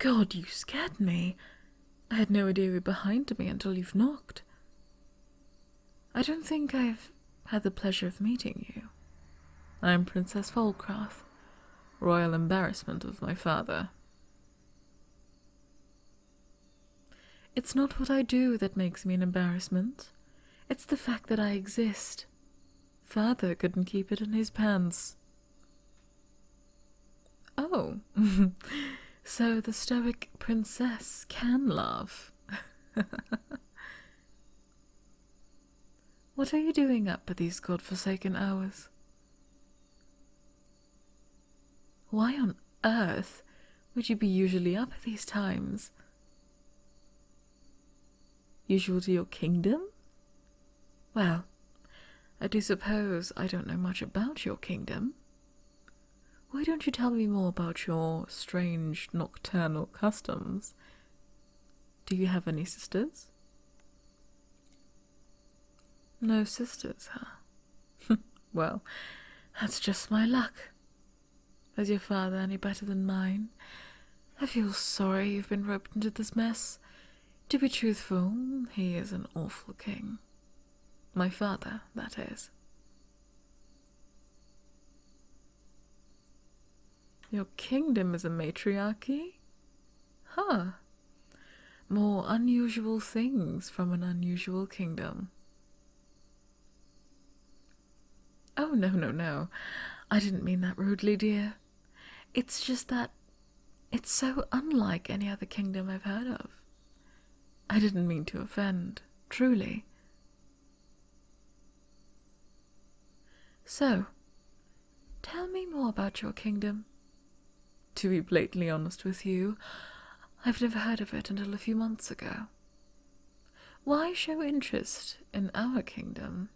God, you scared me. I had no idea you were behind me until you've knocked. I don't think I've had the pleasure of meeting you. I'm Princess Folcrath, royal embarrassment of my father. It's not what I do that makes me an embarrassment. It's the fact that I exist. Father couldn't keep it in his pants. Oh, so the stoic princess can laugh. What are you doing up at these godforsaken hours? Why on earth would you be usually up at these times? Usual to your kingdom? Well, I do suppose I don't know much about your kingdom. Why don't you tell me more about your strange nocturnal customs? Do you have any sisters? No sisters, huh? Well, that's just my luck. Is your father any better than mine? I feel sorry you've been roped into this mess. To be truthful, he is an awful king. My father, that is. Your kingdom is a matriarchy? Huh. More unusual things from an unusual kingdom. Oh, no. I didn't mean that rudely, dear. It's just that it's so unlike any other kingdom I've heard of. I didn't mean to offend, truly. So, tell me more about your kingdom. To be blatantly honest with you, I've never heard of it until a few months ago. Why show interest in our kingdom?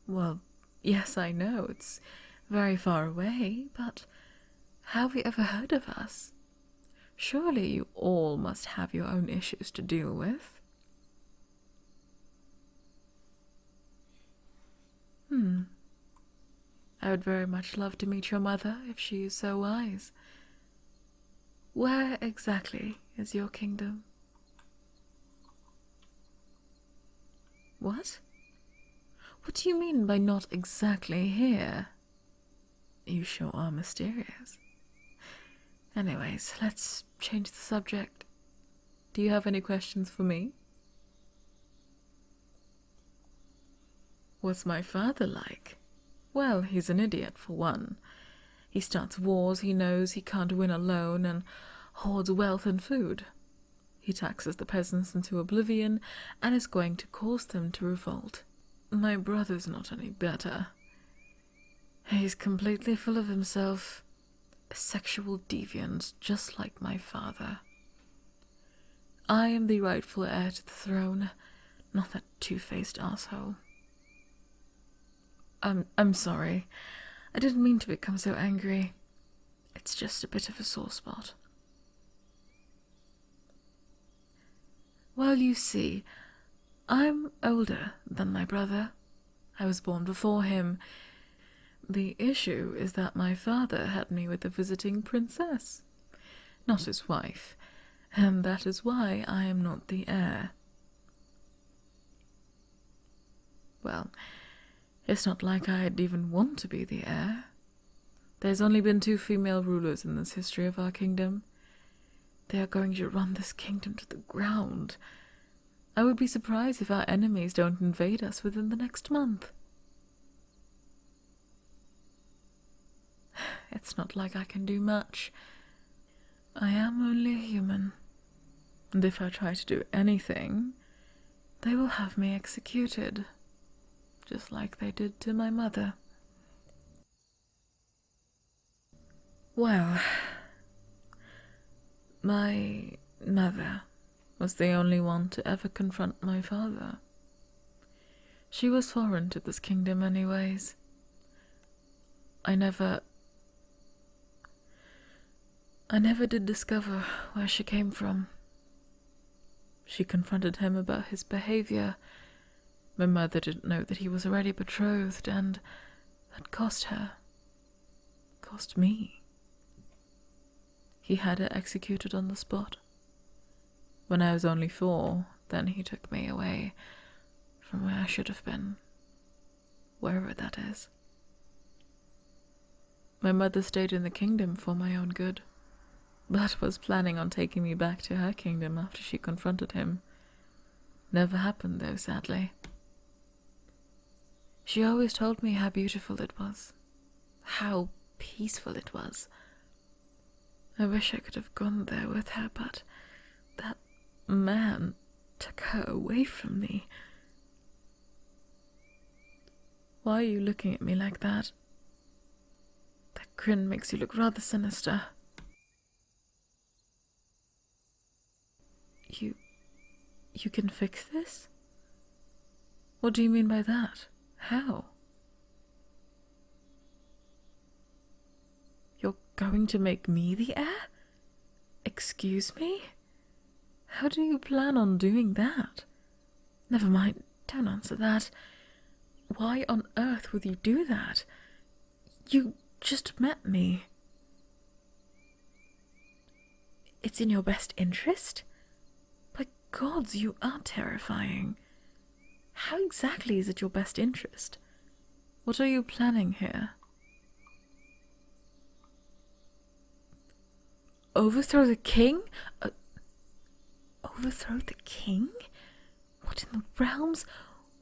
Well, yes, I know, it's very far away, but have you ever heard of us? Surely you all must have your own issues to deal with. I would very much love to meet your mother if she is so wise. Where exactly is your kingdom? What? What do you mean by not exactly here? You sure are mysterious. Anyways, let's change the subject. Do you have any questions for me? What's my father like? Well, he's an idiot, for one. He starts wars he knows he can't win alone and hoards wealth and food. He taxes the peasants into oblivion and is going to cause them to revolt. My brother's not any better. He's completely full of himself. A sexual deviant, just like my father. I am the rightful heir to the throne, not that two-faced asshole. I'm sorry. I didn't mean to become so angry. It's just a bit of a sore spot. Well, you see, I'm older than my brother. I was born before him. The issue is that my father had me with a visiting princess, not his wife, and that is why I am not the heir. Well, it's not like I'd even want to be the heir. There's only been 2 female rulers in this history of our kingdom. They are going to run this kingdom to the ground. I would be surprised if our enemies don't invade us within the next month. It's not like I can do much. I am only a human, and if I try to do anything, they will have me executed, just like they did to my mother. Well, my mother was the only one to ever confront my father. She was foreign to this kingdom anyways. I never did discover where she came from. She confronted him about his behavior. My mother didn't know that he was already betrothed, and that cost her. Cost me. He had her executed on the spot. When I was only 4, then he took me away from where I should have been, wherever that is. My mother stayed in the kingdom for my own good, but was planning on taking me back to her kingdom after she confronted him. Never happened though, sadly. She always told me how beautiful it was, how peaceful it was. I wish I could have gone there with her, but that man took her away from me. Why are you looking at me like that? That grin makes you look rather sinister. You can fix this? What do you mean by that? How? You're going to make me the heir? Excuse me? How do you plan on doing that? Never mind, don't answer that. Why on earth would you do that? You just met me. It's in your best interest? By gods, you are terrifying. How exactly is it your best interest? What are you planning here? Overthrow the king? Overthrow the king? What in the realms?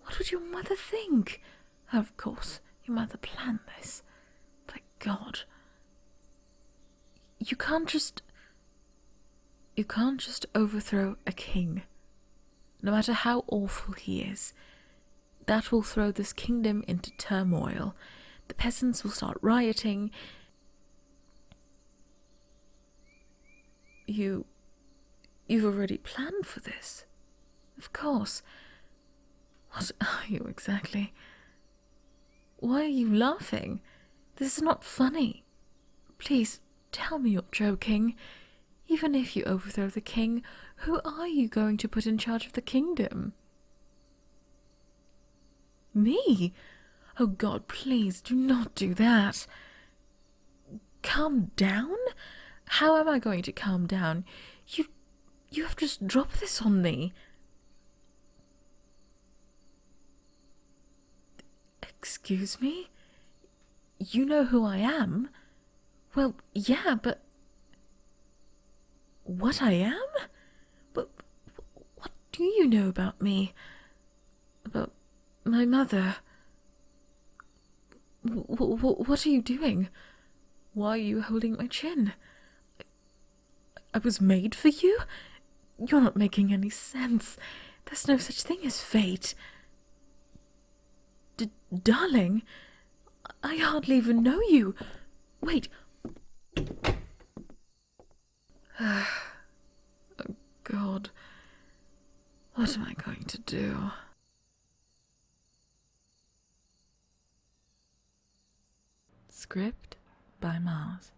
What would your mother think? Of course, your mother planned this. By God. You can't just overthrow a king. No matter how awful he is. That will throw this kingdom into turmoil. The peasants will start rioting. You've already planned for this. Of course. What are you exactly? Why are you laughing? This is not funny. Please, tell me you're joking. Even if you overthrow the king, who are you going to put in charge of the kingdom? Me? Oh God, please do not do that. Calm down? How am I going to calm down? You have just dropped this on me. Excuse me? You know who I am? Well, yeah, but... What I am? But what do you know about me? About my mother? What are you doing? Why are you holding my chin? I was made for you? You're not making any sense. There's no such thing as fate. Darling, I hardly even know you. Wait. Oh, God. What am I going to do? Script by Mars.